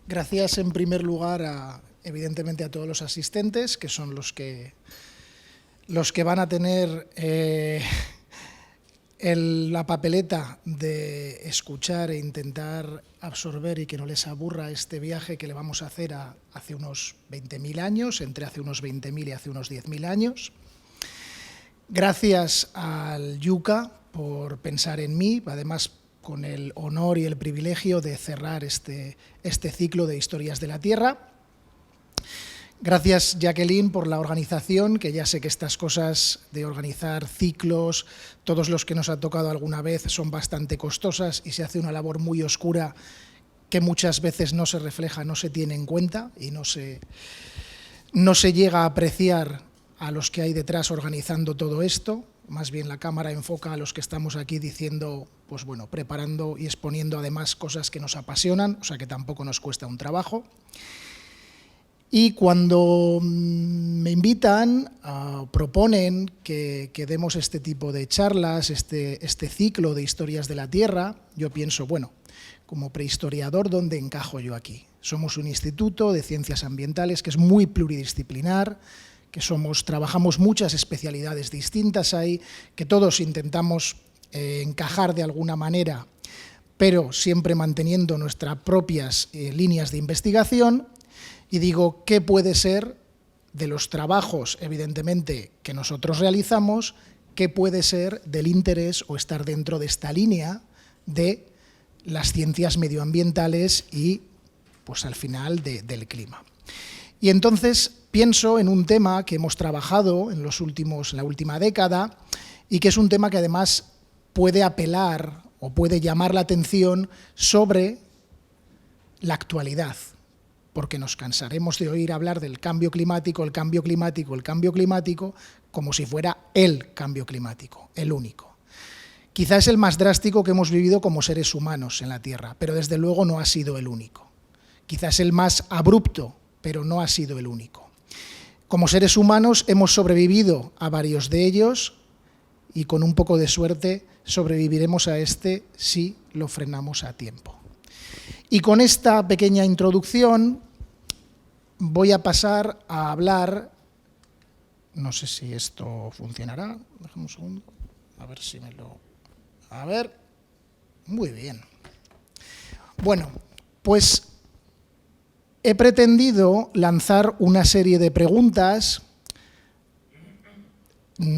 Gracias en primer lugar, evidentemente, a todos los asistentes, que son los que van a tener la papeleta de escuchar e intentar absorber y que no les aburra este viaje que le vamos a hacer hace unos 20.000 años, entre hace unos 20.000 y hace unos 10.000 años. Gracias al Yuca por pensar en mí, además con el honor y el privilegio de cerrar este ciclo de Historias de la Tierra. Gracias, Jacqueline, por la organización, que ya sé que estas cosas de organizar ciclos, todos los que nos ha tocado alguna vez, son bastante costosas y se hace una labor muy oscura que muchas veces no se refleja, no se tiene en cuenta y no se llega a apreciar a los que hay detrás organizando todo esto. Más bien la cámara enfoca a los que estamos aquí diciendo, pues bueno, preparando y exponiendo además cosas que nos apasionan, o sea que tampoco nos cuesta un trabajo. Y cuando me invitan, proponen que demos este tipo de charlas, este ciclo de Historias de la Tierra, yo pienso, bueno, como prehistoriador, ¿dónde encajo yo aquí? Somos un instituto de ciencias ambientales que es muy pluridisciplinar, que trabajamos muchas especialidades distintas ahí, que todos intentamos encajar de alguna manera, pero siempre manteniendo nuestras propias líneas de investigación. Y digo, ¿qué puede ser de los trabajos, evidentemente, que nosotros realizamos, qué puede ser del interés o estar dentro de esta línea de las ciencias medioambientales y, pues al final, del clima? Y entonces pienso en un tema que hemos trabajado en la última década y que es un tema que además puede apelar o puede llamar la atención sobre la actualidad, porque nos cansaremos de oír hablar del cambio climático, el cambio climático, el cambio climático, como si fuera el cambio climático, el único. Quizá es el más drástico que hemos vivido como seres humanos en la Tierra, pero desde luego no ha sido el único. Quizá es el más abrupto, pero no ha sido el único. Como seres humanos hemos sobrevivido a varios de ellos y con un poco de suerte sobreviviremos a este si lo frenamos a tiempo. Y con esta pequeña introducción voy a pasar a hablar, no sé si esto funcionará, déjame un segundo, a ver si a ver, muy bien. Bueno, pues he pretendido lanzar una serie de preguntas.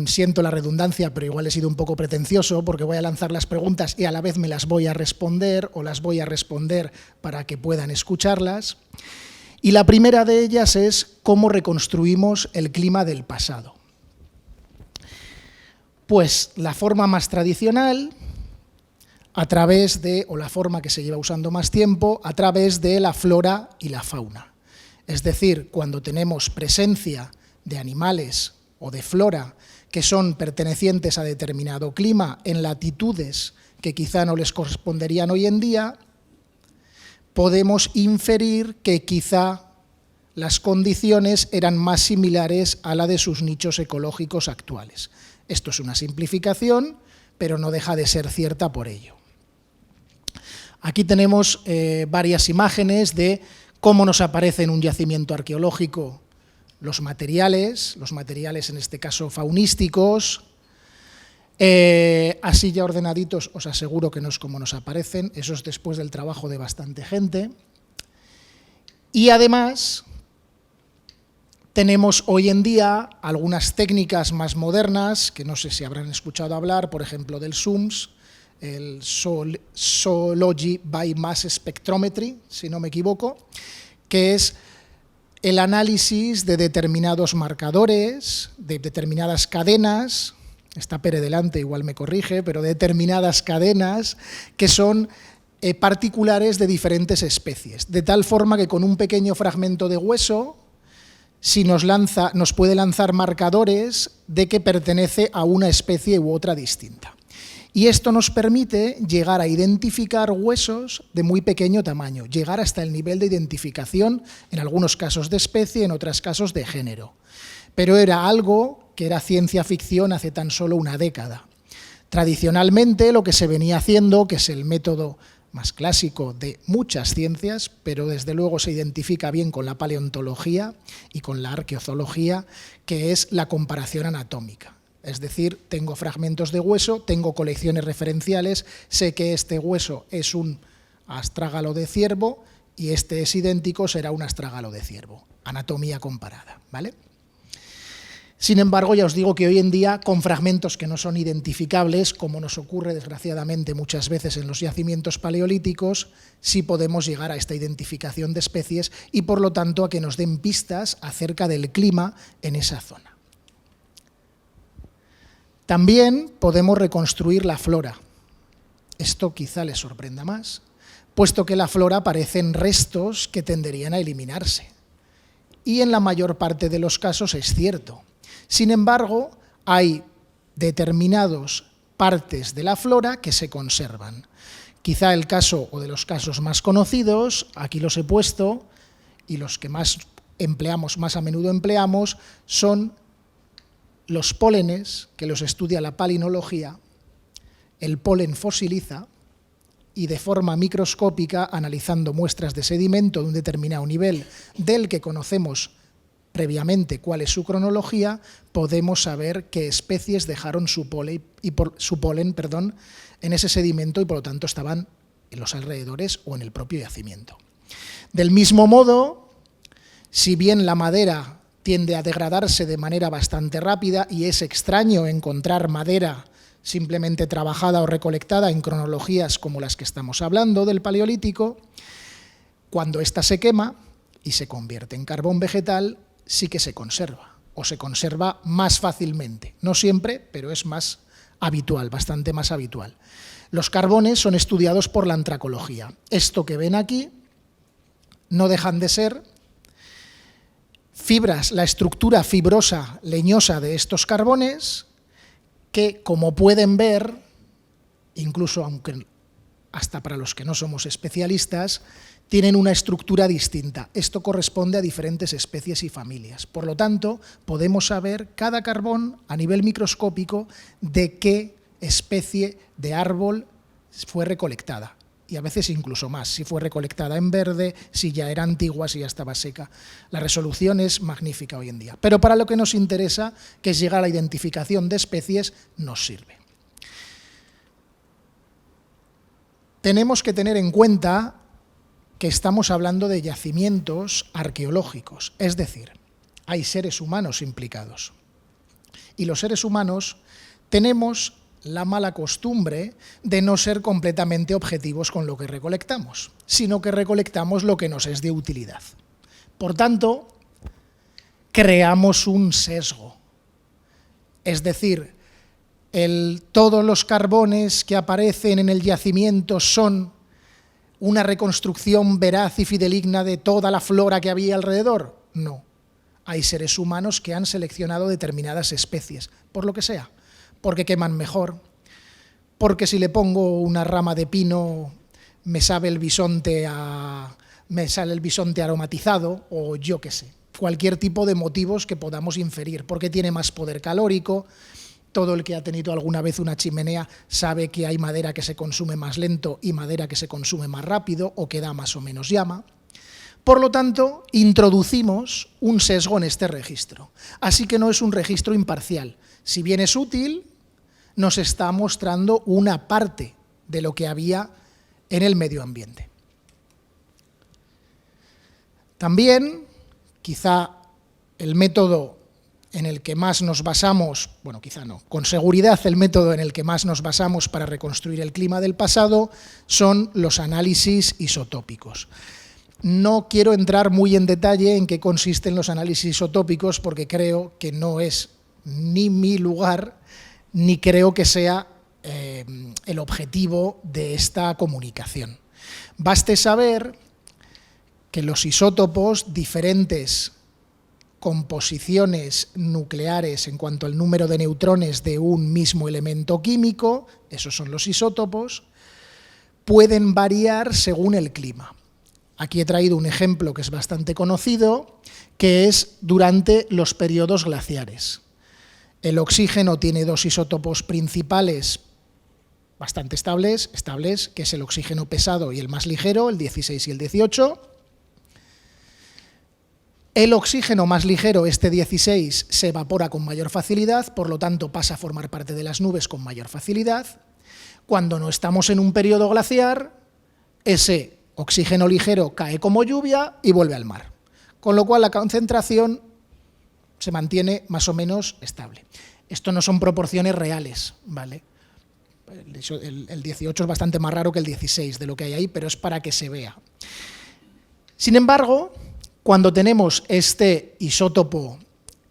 Siento la redundancia, pero igual he sido un poco pretencioso porque voy a lanzar las preguntas y a la vez me las voy a responder o las voy a responder para que puedan escucharlas. Y la primera de ellas es ¿cómo reconstruimos el clima del pasado? Pues la forma más tradicional, o la forma que se lleva usando más tiempo, a través de la flora y la fauna. Es decir, cuando tenemos presencia de animales o de flora que son pertenecientes a determinado clima en latitudes que quizá no les corresponderían hoy en día, podemos inferir que quizá las condiciones eran más similares a la de sus nichos ecológicos actuales. Esto es una simplificación, pero no deja de ser cierta por ello. Aquí tenemos varias imágenes de cómo nos aparece en un yacimiento arqueológico los materiales en este caso faunísticos, así ya ordenaditos, os aseguro que no es como nos aparecen, eso es después del trabajo de bastante gente. Y además tenemos hoy en día algunas técnicas más modernas, que no sé si habrán escuchado hablar, por ejemplo del SUMS, el Zoology by Mass Spectrometry, si no me equivoco, que es el análisis de determinados marcadores, de determinadas cadenas, está Pere delante, igual me corrige, pero de determinadas cadenas que son particulares de diferentes especies, de tal forma que con un pequeño fragmento de hueso nos puede lanzar marcadores de que pertenece a una especie u otra distinta. Y esto nos permite llegar a identificar huesos de muy pequeño tamaño, llegar hasta el nivel de identificación, en algunos casos de especie, en otros casos de género. Pero era algo que era ciencia ficción hace tan solo una década. Tradicionalmente lo que se venía haciendo, que es el método más clásico de muchas ciencias, pero desde luego se identifica bien con la paleontología y con la arqueozoología, que es la comparación anatómica. Es decir, tengo fragmentos de hueso, tengo colecciones referenciales, sé que este hueso es un astrágalo de ciervo y este es idéntico, será un astrágalo de ciervo. Anatomía comparada, ¿vale? Sin embargo, ya os digo que hoy en día, con fragmentos que no son identificables, como nos ocurre desgraciadamente muchas veces en los yacimientos paleolíticos, sí podemos llegar a esta identificación de especies y, por lo tanto, a que nos den pistas acerca del clima en esa zona. También podemos reconstruir la flora. Esto quizá les sorprenda más, puesto que la flora aparecen restos que tenderían a eliminarse. Y en la mayor parte de los casos es cierto. Sin embargo, hay determinadas partes de la flora que se conservan. Quizá el caso, o de los casos más conocidos, aquí los he puesto, y los que más a menudo empleamos, son los pólenes, que los estudia la palinología. El polen fosiliza y de forma microscópica, analizando muestras de sedimento de un determinado nivel del que conocemos previamente cuál es su cronología, podemos saber qué especies dejaron su polen en ese sedimento y por lo tanto estaban en los alrededores o en el propio yacimiento. Del mismo modo, si bien la madera tiende a degradarse de manera bastante rápida y es extraño encontrar madera simplemente trabajada o recolectada en cronologías como las que estamos hablando del Paleolítico, cuando ésta se quema y se convierte en carbón vegetal, sí que se conserva, o se conserva más fácilmente. No siempre, pero es más habitual, bastante más habitual. Los carbones son estudiados por la antracología. Esto que ven aquí no dejan de ser fibras, la estructura fibrosa leñosa de estos carbones, que, como pueden ver, incluso aunque hasta para los que no somos especialistas, tienen una estructura distinta. Esto corresponde a diferentes especies y familias. Por lo tanto, podemos saber cada carbón a nivel microscópico de qué especie de árbol fue recolectada. Y a veces incluso más, si fue recolectada en verde, si ya era antigua, si ya estaba seca. La resolución es magnífica hoy en día. Pero para lo que nos interesa, que es llegar a la identificación de especies, nos sirve. Tenemos que tener en cuenta que estamos hablando de yacimientos arqueológicos, es decir, hay seres humanos implicados. Y los seres humanos tenemos la mala costumbre de no ser completamente objetivos con lo que recolectamos, sino que recolectamos lo que nos es de utilidad. Por tanto, creamos un sesgo. Es decir, todos los carbones que aparecen en el yacimiento son una reconstrucción veraz y fidedigna de toda la flora que había alrededor. No. Hay seres humanos que han seleccionado determinadas especies, por lo que sea. Porque queman mejor, porque si le pongo una rama de pino me sale el bisonte aromatizado, o yo qué sé, cualquier tipo de motivos que podamos inferir, porque tiene más poder calórico. Todo el que ha tenido alguna vez una chimenea sabe que hay madera que se consume más lento y madera que se consume más rápido o que da más o menos llama. Por lo tanto, introducimos un sesgo en este registro. Así que no es un registro imparcial. Si bien es útil, nos está mostrando una parte de lo que había en el medio ambiente. También, quizá el método en el que más nos basamos, bueno, quizá no, con seguridad el método en el que más nos basamos para reconstruir el clima del pasado son los análisis isotópicos. No quiero entrar muy en detalle en qué consisten los análisis isotópicos porque creo que no es ni mi lugar, ni creo que sea el objetivo de esta comunicación. Baste saber que los isótopos, diferentes composiciones nucleares en cuanto al número de neutrones de un mismo elemento químico, esos son los isótopos, pueden variar según el clima. Aquí he traído un ejemplo que es bastante conocido, que es durante los periodos glaciares. El oxígeno tiene dos isótopos principales bastante estables, que es el oxígeno pesado y el más ligero, el 16 y el 18. El oxígeno más ligero, este 16, se evapora con mayor facilidad, por lo tanto pasa a formar parte de las nubes con mayor facilidad. Cuando no estamos en un periodo glaciar, ese oxígeno ligero cae como lluvia y vuelve al mar, con lo cual la concentración se mantiene más o menos estable. Esto no son proporciones reales, ¿vale? El 18 es bastante más raro que el 16 de lo que hay ahí, pero es para que se vea. Sin embargo, cuando tenemos este isótopo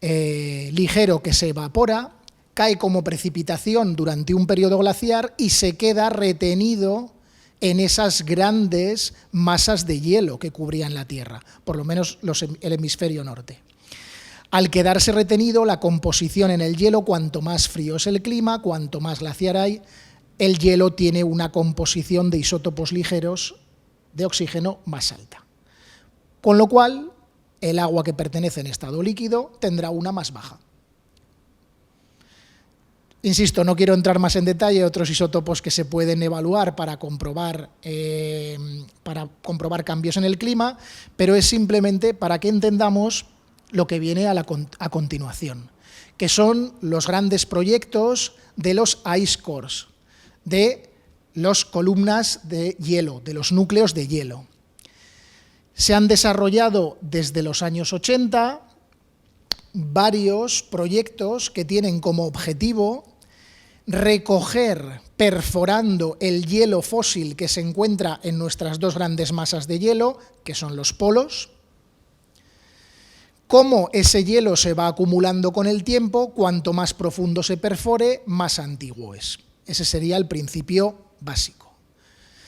ligero que se evapora, cae como precipitación durante un periodo glaciar y se queda retenido en esas grandes masas de hielo que cubrían la Tierra, por lo menos el hemisferio norte. Al quedarse retenido, la composición en el hielo, cuanto más frío es el clima, cuanto más glaciar hay, el hielo tiene una composición de isótopos ligeros de oxígeno más alta. Con lo cual, el agua que pertenece en estado líquido tendrá una más baja. Insisto, no quiero entrar más en detalle, otros isótopos que se pueden evaluar para comprobar cambios en el clima, pero es simplemente para que entendamos lo que viene a continuación, que son los grandes proyectos de los ice cores, de las columnas de hielo, de los núcleos de hielo. Se han desarrollado desde los años 80 varios proyectos que tienen como objetivo recoger, perforando el hielo fósil que se encuentra en nuestras dos grandes masas de hielo, que son los polos. Cómo ese hielo se va acumulando con el tiempo, cuanto más profundo se perfore, más antiguo es. Ese sería el principio básico.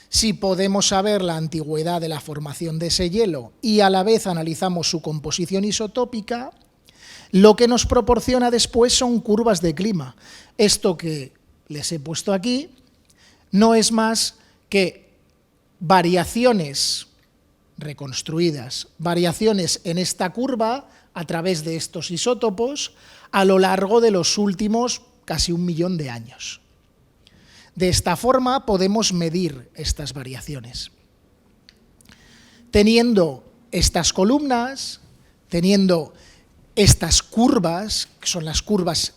Si podemos saber la antigüedad de la formación de ese hielo y a la vez analizamos su composición isotópica, lo que nos proporciona después son curvas de clima. Esto que les he puesto aquí no es más que variaciones reconstruidas, variaciones en esta curva a través de estos isótopos a lo largo de los últimos casi 1 millón de años. De esta forma podemos medir estas variaciones. Teniendo estas columnas, teniendo estas curvas, que son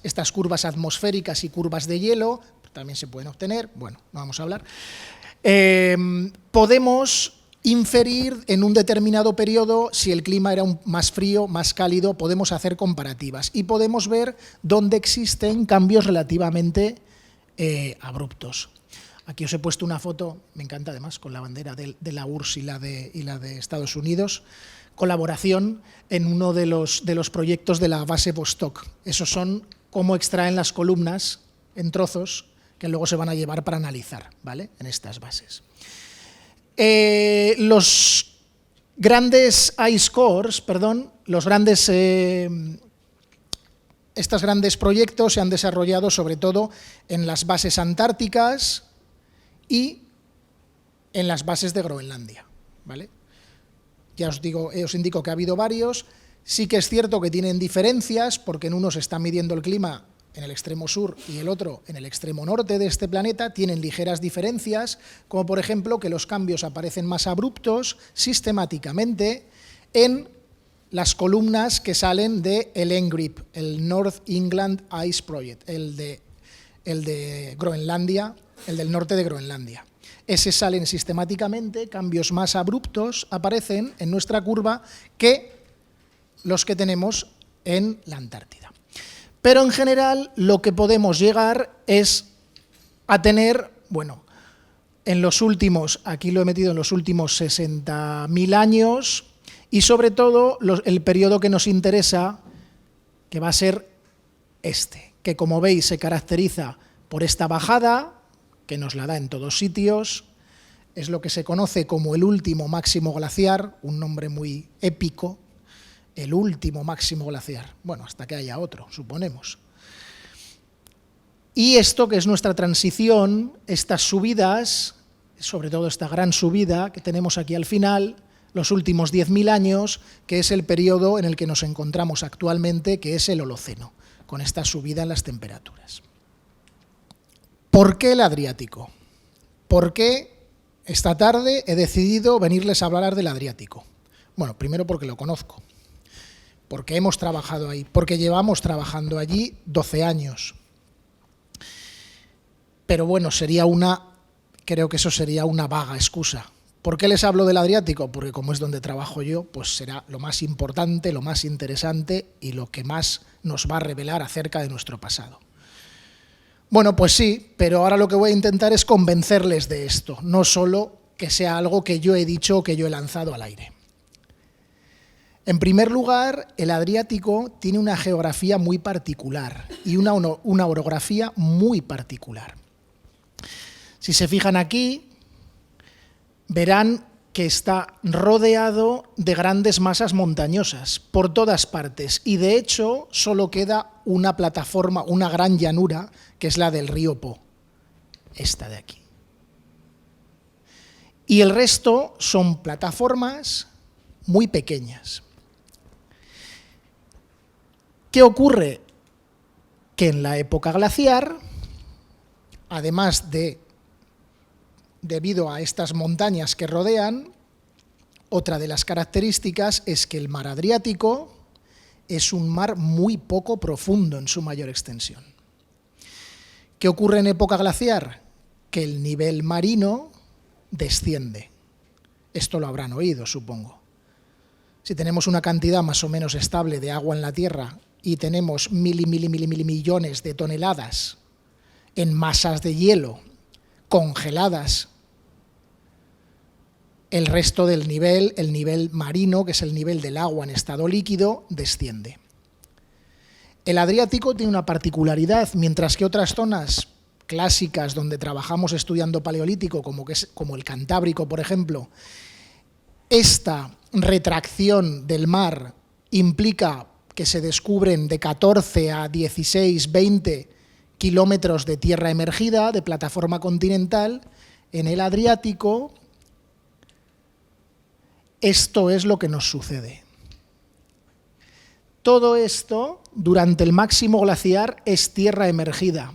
estas curvas atmosféricas y curvas de hielo, también se pueden obtener, bueno, no vamos a hablar, podemos inferir en un determinado periodo si el clima era más frío, más cálido, podemos hacer comparativas y podemos ver dónde existen cambios relativamente abruptos. Aquí os he puesto una foto, me encanta además, con la bandera de la URSS y la de Estados Unidos, colaboración en uno de los proyectos de la base Vostok. Esos son cómo extraen las columnas en trozos que luego se van a llevar para analizar, ¿vale?, en estas bases. Los grandes ice cores, estos grandes proyectos se han desarrollado sobre todo en las bases antárticas y en las bases de Groenlandia, ¿vale? Ya os indico que ha habido varios. Sí que es cierto que tienen diferencias, porque en uno se está midiendo el clima en el extremo sur y el otro en el extremo norte de este planeta, tienen ligeras diferencias, como por ejemplo que los cambios aparecen más abruptos sistemáticamente en las columnas que salen de el NGRIP, el North England Ice Project, el de Groenlandia, el del norte de Groenlandia. Ese salen sistemáticamente, cambios más abruptos aparecen en nuestra curva que los que tenemos en la Antártida. Pero en general lo que podemos llegar es a tener, bueno, en los últimos, aquí lo he metido en los últimos 60.000 años y sobre todo el periodo que nos interesa, que va a ser este, que como veis se caracteriza por esta bajada, que nos la da en todos sitios, es lo que se conoce como el último máximo glaciar, un nombre muy épico, el último máximo glaciar, bueno, hasta que haya otro, suponemos. Y esto que es nuestra transición, estas subidas, sobre todo esta gran subida que tenemos aquí al final, los últimos 10.000 años, que es el periodo en el que nos encontramos actualmente, que es el Holoceno, con esta subida en las temperaturas. ¿Por qué el Adriático? ¿Por qué esta tarde he decidido venirles a hablar del Adriático? Bueno, primero porque lo conozco, porque hemos trabajado ahí, porque llevamos trabajando allí 12 años. Pero bueno, creo que eso sería una vaga excusa. ¿Por qué les hablo del Adriático? Porque como es donde trabajo yo, pues será lo más importante, lo más interesante y lo que más nos va a revelar acerca de nuestro pasado. Bueno, pues sí, pero ahora lo que voy a intentar es convencerles de esto, no solo que sea algo que yo he dicho o que yo he lanzado al aire. En primer lugar, el Adriático tiene una geografía muy particular y una orografía muy particular. Si se fijan aquí, verán que está rodeado de grandes masas montañosas por todas partes y de hecho solo queda una plataforma, una gran llanura, que es la del río Po, esta de aquí. Y el resto son plataformas muy pequeñas. ¿Qué ocurre? Que en la época glaciar, además debido a estas montañas que rodean, otra de las características es que el mar Adriático es un mar muy poco profundo en su mayor extensión. ¿Qué ocurre en época glaciar? Que el nivel marino desciende. Esto lo habrán oído, supongo. Si tenemos una cantidad más o menos estable de agua en la Tierra y tenemos millones de toneladas en masas de hielo congeladas, el resto del nivel, el nivel marino, que es el nivel del agua en estado líquido, desciende. El Adriático tiene una particularidad, mientras que otras zonas clásicas donde trabajamos estudiando paleolítico, como el Cantábrico, por ejemplo, esta retracción del mar implica que se descubren de 14 a 16, 20 kilómetros de tierra emergida, de plataforma continental. En el Adriático, esto es lo que nos sucede. Todo esto, durante el máximo glaciar, es tierra emergida.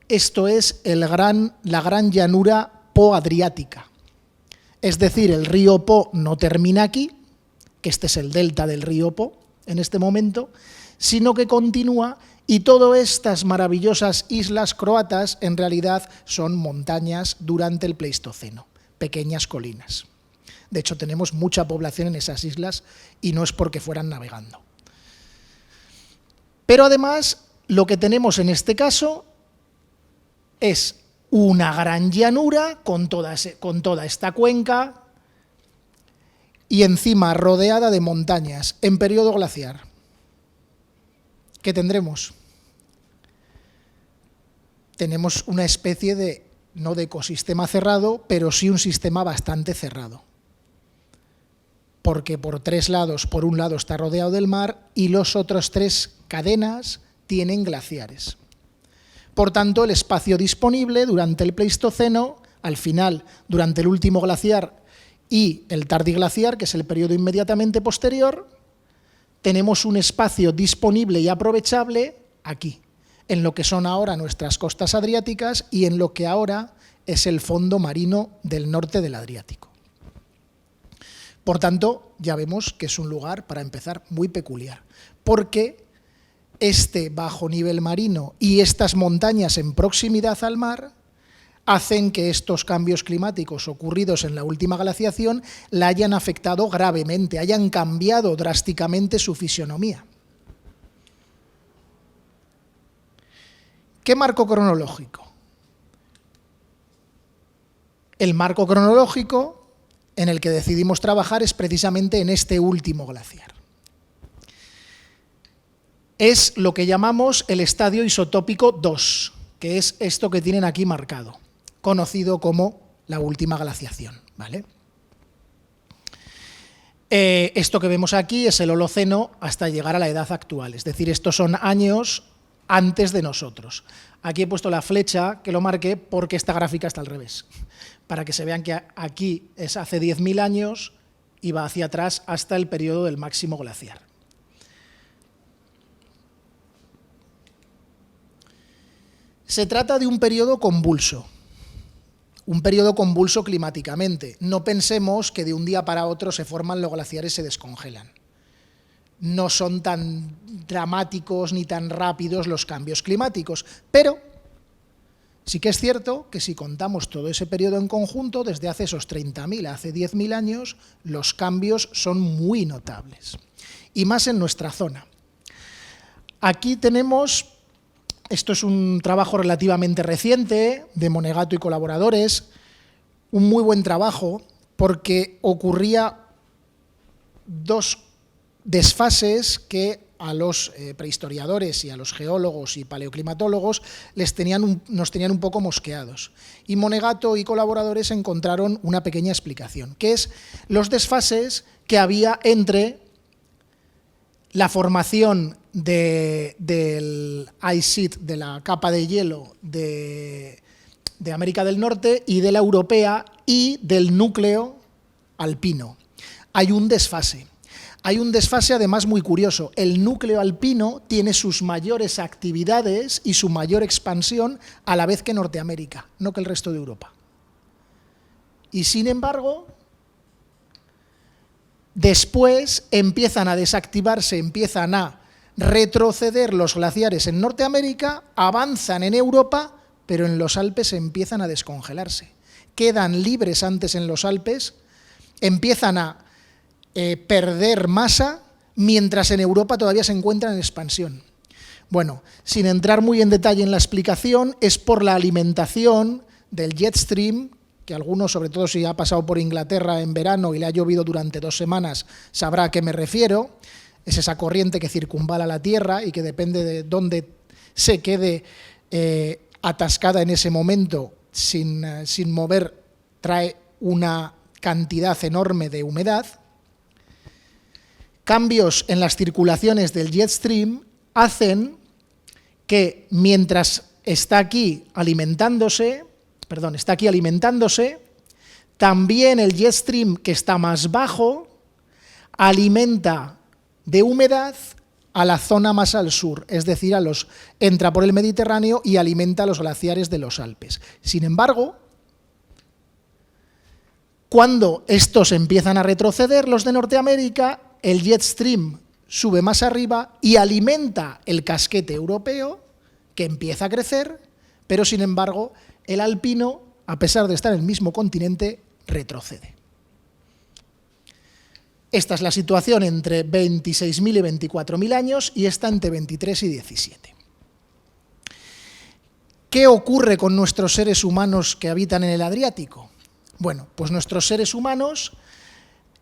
Esto es la gran llanura Po-adriática. Es decir, el río Po no termina aquí, que este es el delta del río Po en este momento, sino que continúa, y todas estas maravillosas islas croatas en realidad son montañas durante el Pleistoceno, pequeñas colinas. De hecho, tenemos mucha población en esas islas y no es porque fueran navegando. Pero además, lo que tenemos en este caso es una gran llanura con toda esta cuenca y encima rodeada de montañas en periodo glaciar. ¿Qué tendremos? Tenemos una especie de, no de ecosistema cerrado, pero sí un sistema bastante cerrado. Porque por un lado está rodeado del mar y los otros 3 cadenas tienen glaciares. Por tanto, el espacio disponible durante el Pleistoceno, al final, durante el último glaciar y el tardiglaciar, que es el periodo inmediatamente posterior, tenemos un espacio disponible y aprovechable aquí, en lo que son ahora nuestras costas adriáticas y en lo que ahora es el fondo marino del norte del Adriático. Por tanto, ya vemos que es un lugar, para empezar, muy peculiar, porque este bajo nivel marino y estas montañas en proximidad al mar hacen que estos cambios climáticos ocurridos en la última glaciación la hayan afectado gravemente, hayan cambiado drásticamente su fisonomía. ¿Qué marco cronológico? El marco cronológico en el que decidimos trabajar es precisamente en este último glaciar. Es lo que llamamos el estadio isotópico 2, que es esto que tienen aquí marcado, conocido como la última glaciación, ¿vale? Esto que vemos aquí es el Holoceno hasta llegar a la edad actual, es decir, estos son años antes de nosotros. Aquí he puesto la flecha que lo marque porque esta gráfica está al revés, para que se vean que aquí es hace 10.000 años y va hacia atrás hasta el periodo del máximo glaciar. Se trata de un periodo convulso climáticamente. No pensemos que de un día para otro se forman los glaciares y se descongelan. No son tan dramáticos ni tan rápidos los cambios climáticos, pero sí que es cierto que si contamos todo ese periodo en conjunto, desde hace esos 30.000 a hace 10.000 años, los cambios son muy notables, y más en nuestra zona. Aquí tenemos, esto es un trabajo relativamente reciente de Monegato y colaboradores, un muy buen trabajo porque ocurría dos desfases que a los prehistoriadores y a los geólogos y paleoclimatólogos nos tenían un poco mosqueados. Y Monegato y colaboradores encontraron una pequeña explicación, que es los desfases que había entre la formación del ice sheet, de la capa de hielo de América del Norte y de la europea y del núcleo alpino. Hay un desfase. Hay un desfase además muy curioso. El núcleo alpino tiene sus mayores actividades y su mayor expansión a la vez que Norteamérica, no que el resto de Europa. Y sin embargo, después empiezan a desactivarse, empiezan a retroceder los glaciares en Norteamérica, avanzan en Europa, pero en los Alpes empiezan a descongelarse. Quedan libres antes en los Alpes, empiezan a perder masa, mientras en Europa todavía se encuentran en expansión. Bueno, sin entrar muy en detalle en la explicación, es por la alimentación del jet stream, que algunos, sobre todo si ha pasado por Inglaterra en verano y le ha llovido durante 2 semanas, sabrá a qué me refiero. Es esa corriente que circunvala la Tierra y que depende de dónde se quede atascada en ese momento sin mover, trae una cantidad enorme de humedad. Cambios en las circulaciones del jet stream hacen que mientras está aquí alimentándose, también el jet stream que está más bajo alimenta de humedad a la zona más al sur, es decir, entra por el Mediterráneo y alimenta a los glaciares de los Alpes. Sin embargo, cuando estos empiezan a retroceder, los de Norteamérica, el jet stream sube más arriba y alimenta el casquete europeo, que empieza a crecer, pero sin embargo el alpino, a pesar de estar en el mismo continente, retrocede. Esta es la situación entre 26.000 y 24.000 años y esta entre 23 y 17. ¿Qué ocurre con nuestros seres humanos que habitan en el Adriático? Bueno, pues nuestros seres humanos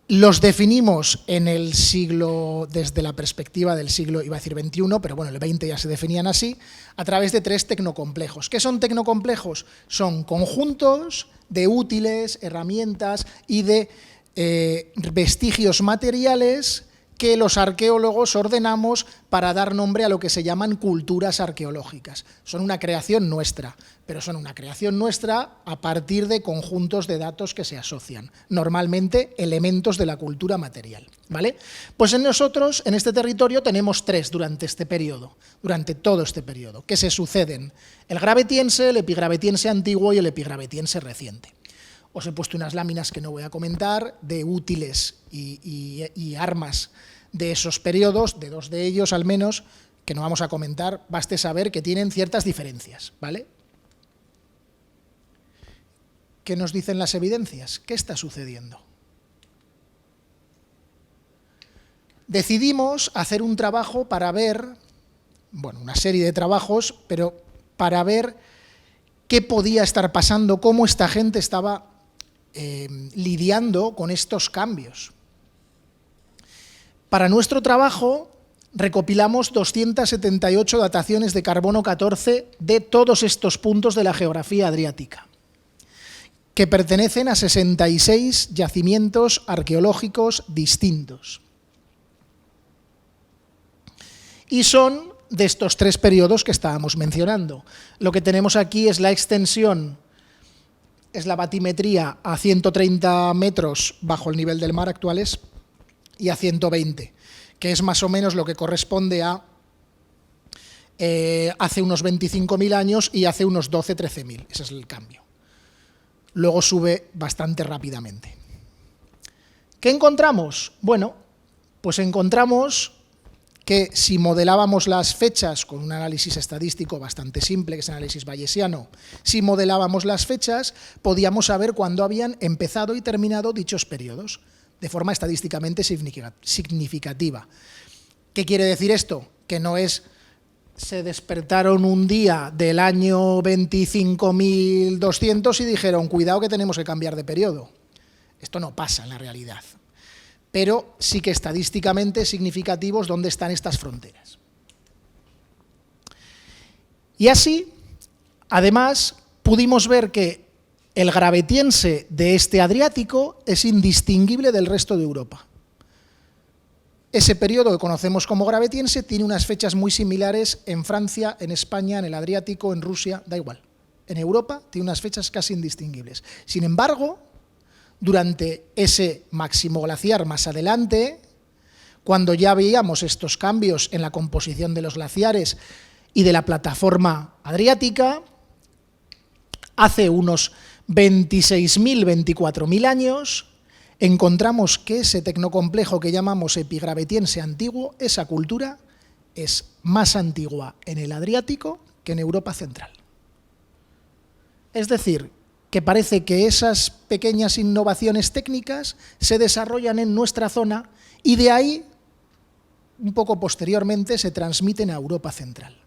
los definimos en el siglo, desde la perspectiva del siglo, iba a decir 21, pero bueno, el 20 ya se definían así, a través de 3 tecnocomplejos. ¿Qué son tecnocomplejos? Son conjuntos de útiles, herramientas y de vestigios materiales que los arqueólogos ordenamos para dar nombre a lo que se llaman culturas arqueológicas. Son una creación nuestra, pero son una creación nuestra a partir de conjuntos de datos que se asocian, normalmente elementos de la cultura material, ¿vale? Pues en nosotros, en este territorio, tenemos 3 durante todo este periodo, que se suceden: el gravetiense, el epigravetiense antiguo y el epigravetiense reciente. Os he puesto unas láminas que no voy a comentar, de útiles y armas de esos periodos, de 2 de ellos al menos, que no vamos a comentar, baste saber que tienen ciertas diferencias, ¿vale? ¿Qué nos dicen las evidencias? ¿Qué está sucediendo? Decidimos hacer un trabajo para ver, bueno, una serie de trabajos, pero para ver qué podía estar pasando, cómo esta gente estaba lidiando con estos cambios. Para nuestro trabajo recopilamos 278 dataciones de carbono 14 de todos estos puntos de la geografía adriática, que pertenecen a 66 yacimientos arqueológicos distintos. Y son de estos 3 periodos que estábamos mencionando. Lo que tenemos aquí es la extensión, es la batimetría a 130 metros bajo el nivel del mar actuales y a 120, que es más o menos lo que corresponde a hace unos 25.000 años y hace unos 13.000. Ese es el cambio. Luego sube bastante rápidamente. ¿Qué encontramos? Bueno, pues encontramos que si modelábamos las fechas con un análisis estadístico bastante simple, que es el análisis bayesiano, si modelábamos las fechas, podíamos saber cuándo habían empezado y terminado dichos periodos, de forma estadísticamente significativa. ¿Qué quiere decir esto? Que no es se despertaron un día del año 25.200 y dijeron, cuidado que tenemos que cambiar de periodo. Esto no pasa en la realidad. Pero sí que estadísticamente significativos dónde están estas fronteras. Y así, además, pudimos ver que el gravetiense de este Adriático es indistinguible del resto de Europa. Ese periodo que conocemos como gravetiense tiene unas fechas muy similares en Francia, en España, en el Adriático, en Rusia, da igual. En Europa tiene unas fechas casi indistinguibles. Sin embargo, durante ese máximo glaciar más adelante, cuando ya veíamos estos cambios en la composición de los glaciares y de la plataforma adriática, hace unos 26.000, 24.000 años, encontramos que ese tecnocomplejo que llamamos epigravetiense antiguo, esa cultura, es más antigua en el Adriático que en Europa central. Es decir, que parece que esas pequeñas innovaciones técnicas se desarrollan en nuestra zona y de ahí, un poco posteriormente, se transmiten a Europa central.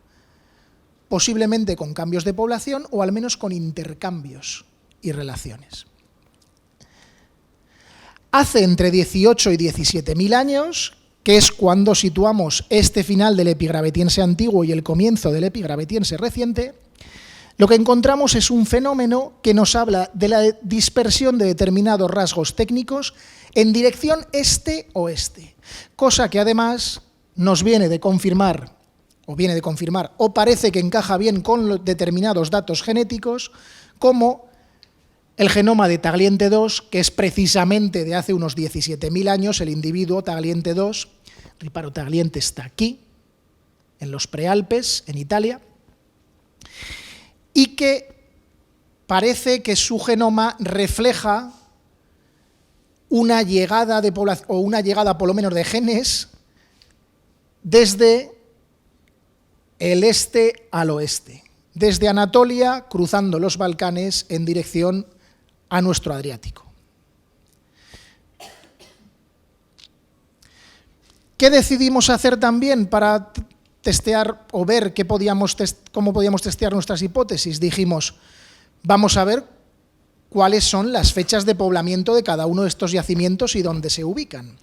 Posiblemente con cambios de población o al menos con intercambios y relaciones. Hace entre 18 y 17.000 años, que es cuando situamos este final del epigravetiense antiguo y el comienzo del epigravetiense reciente, lo que encontramos es un fenómeno que nos habla de la dispersión de determinados rasgos técnicos en dirección este-oeste, cosa que además nos viene de confirmar, o parece que encaja bien con determinados datos genéticos, como el genoma de Tagliente II, que es precisamente de hace unos 17.000 años, el individuo Tagliente II, Riparo Tagliente está aquí, en los Prealpes, en Italia, y que parece que su genoma refleja una llegada de población, o una llegada por lo menos de genes, desde el este al oeste, desde Anatolia, cruzando los Balcanes en dirección a nuestro Adriático. ¿Qué decidimos hacer también para testear o ver cómo podíamos testear nuestras hipótesis? Dijimos, vamos a ver cuáles son las fechas de poblamiento de cada uno de estos yacimientos y dónde se ubican.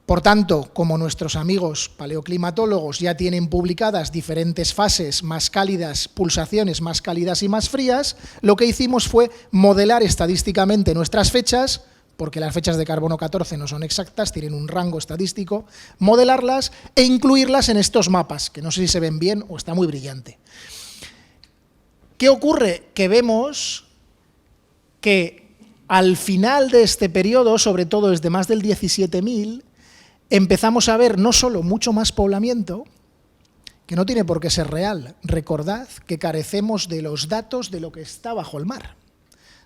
Por tanto, como nuestros amigos paleoclimatólogos ya tienen publicadas diferentes fases más cálidas, pulsaciones más cálidas y más frías, lo que hicimos fue modelar estadísticamente nuestras fechas, porque las fechas de carbono 14 no son exactas, tienen un rango estadístico, modelarlas e incluirlas en estos mapas, que no sé si se ven bien o está muy brillante. ¿Qué ocurre? Que vemos que al final de este periodo, sobre todo desde más del 17.000, empezamos a ver no solo mucho más poblamiento, que no tiene por qué ser real. Recordad que carecemos de los datos de lo que está bajo el mar,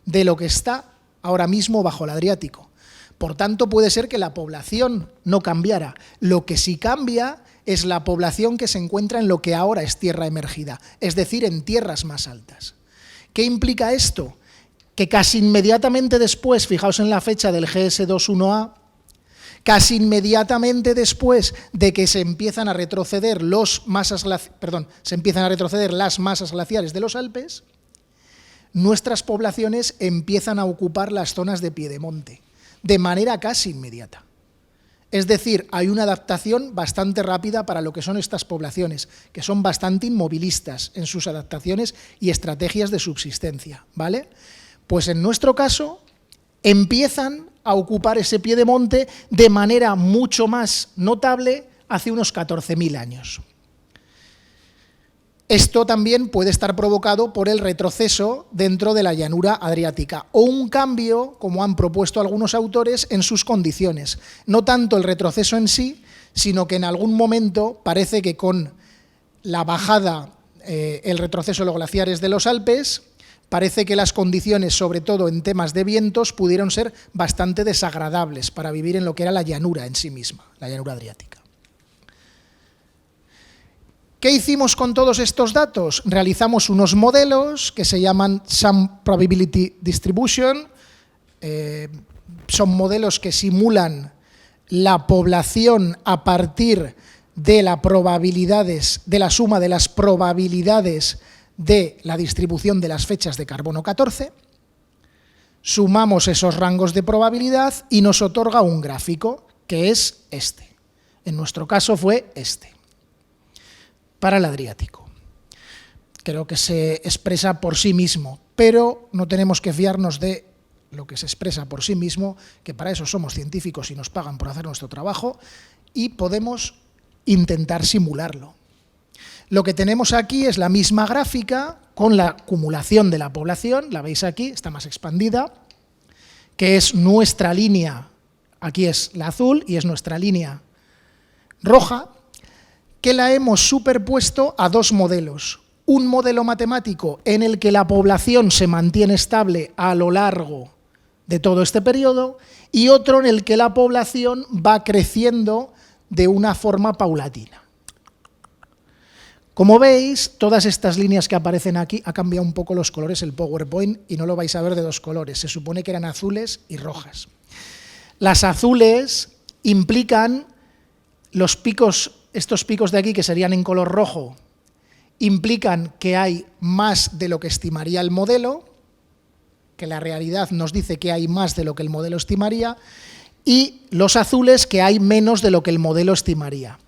de lo que está ahora mismo bajo el Adriático. Por tanto, puede ser que la población no cambiara. Lo que sí cambia es la población que se encuentra en lo que ahora es tierra emergida, es decir, en tierras más altas. ¿Qué implica esto? Que casi inmediatamente después, fijaos en la fecha del GS21A, casi inmediatamente después de que se empiezan a retroceder las masas glaciares de los Alpes, nuestras poblaciones empiezan a ocupar las zonas de piedemonte, de manera casi inmediata. Es decir, hay una adaptación bastante rápida para lo que son estas poblaciones, que son bastante inmovilistas en sus adaptaciones y estrategias de subsistencia, ¿vale? Pues en nuestro caso, empiezan a ocupar ese piedemonte de manera mucho más notable hace unos 14.000 años. Esto también puede estar provocado por el retroceso dentro de la llanura adriática o un cambio, como han propuesto algunos autores, en sus condiciones. No tanto el retroceso en sí, sino que en algún momento parece que con la bajada, el retroceso de los glaciares de los Alpes, parece que las condiciones, sobre todo en temas de vientos, pudieron ser bastante desagradables para vivir en lo que era la llanura en sí misma, la llanura adriática. ¿Qué hicimos con todos estos datos? Realizamos unos modelos que se llaman Sum Probability Distribution. Son modelos que simulan la población a partir de las probabilidades, de la suma de las probabilidades de la distribución de las fechas de carbono 14. Sumamos esos rangos de probabilidad y nos otorga un gráfico, que es este. En nuestro caso fue este, para el Adriático. Creo que se expresa por sí mismo, pero no tenemos que fiarnos de lo que se expresa por sí mismo, que para eso somos científicos y nos pagan por hacer nuestro trabajo, y podemos intentar simularlo. Lo que tenemos aquí es la misma gráfica con la acumulación de la población, la veis aquí, está más expandida, que es nuestra línea, aquí es la azul y es nuestra línea roja, que la hemos superpuesto a dos modelos. Un modelo matemático en el que la población se mantiene estable a lo largo de todo este periodo y otro en el que la población va creciendo de una forma paulatina. Como veis, todas estas líneas que aparecen aquí, ha cambiado un poco los colores el PowerPoint y no lo vais a ver de dos colores, se supone que eran azules y rojas. Las azules implican los picos, estos picos de aquí que serían en color rojo, implican que hay más de lo que estimaría el modelo, que la realidad nos dice que hay más de lo que el modelo estimaría, y los azules que hay menos de lo que el modelo estimaría.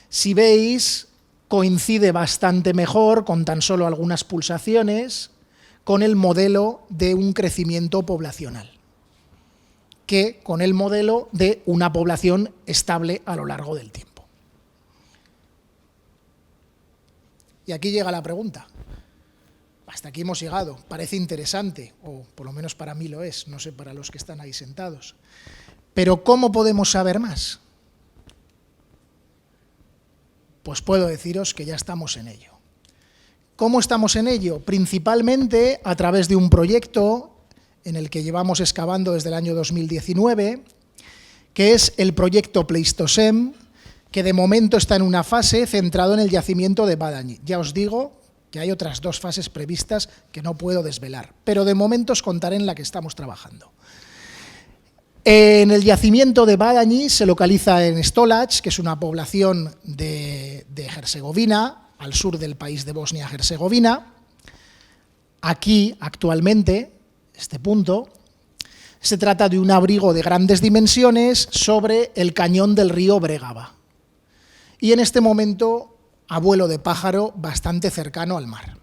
Si veis, coincide bastante mejor, con tan solo algunas pulsaciones, con el modelo de un crecimiento poblacional, que con el modelo de una población estable a lo largo del tiempo. Y aquí llega la pregunta. Hasta aquí hemos llegado. Parece interesante, o por lo menos para mí lo es, no sé para los que están ahí sentados. Pero ¿cómo podemos saber más? Pues puedo deciros que ya estamos en ello. ¿Cómo estamos en ello? Principalmente a través de un proyecto en el que llevamos excavando desde el año 2019, que es el proyecto Pleistocene, que de momento está en una fase centrado en el yacimiento de Badañi. Ya os digo que hay otras dos fases previstas que no puedo desvelar, pero de momento os contaré en la que estamos trabajando. En el yacimiento de Badañi se localiza en Stolac, que es una población de Herzegovina, al sur del país de Bosnia-Herzegovina. Aquí, actualmente, este punto, se trata de un abrigo de grandes dimensiones sobre el cañón del río Bregava. Y en este momento, a vuelo de pájaro, bastante cercano al mar.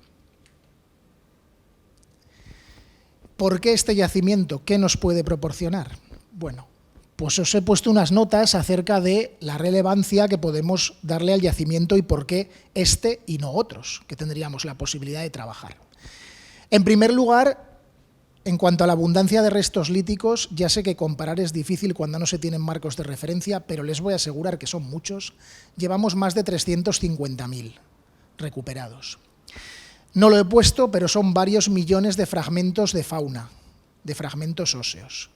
¿Por qué este yacimiento? ¿Qué nos puede proporcionar? Bueno, pues os he puesto unas notas acerca de la relevancia que podemos darle al yacimiento y por qué este y no otros, que tendríamos la posibilidad de trabajar. En primer lugar, en cuanto a la abundancia de restos líticos, ya sé que comparar es difícil cuando no se tienen marcos de referencia, pero les voy a asegurar que son muchos. Llevamos más de 350.000 recuperados. No lo he puesto, pero son varios millones de fragmentos de fauna, de fragmentos óseos,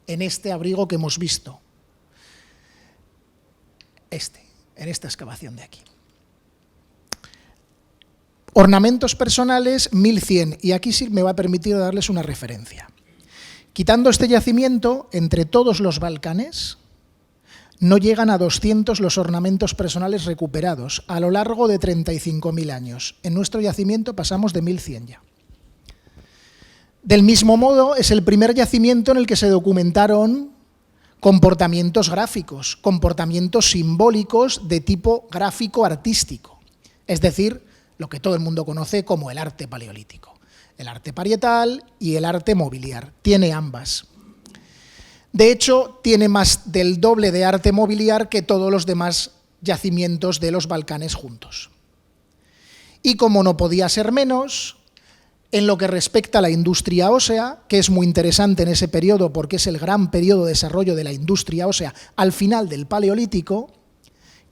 en este abrigo que hemos visto, en esta excavación de aquí. Ornamentos personales, 1.100, y aquí sí me va a permitir darles una referencia. Quitando este yacimiento, entre todos los Balcanes, no llegan a 200 los ornamentos personales recuperados a lo largo de 35.000 años. En nuestro yacimiento pasamos de 1.100 ya. Del mismo modo, es el primer yacimiento en el que se documentaron comportamientos gráficos, comportamientos simbólicos de tipo gráfico-artístico, es decir, lo que todo el mundo conoce como el arte paleolítico. El arte parietal y el arte mobiliar. Tiene ambas. De hecho, tiene más del doble de arte mobiliar que todos los demás yacimientos de los Balcanes juntos. Y como no podía ser menos, en lo que respecta a la industria ósea, que es muy interesante en ese periodo porque es el gran periodo de desarrollo de la industria ósea al final del Paleolítico,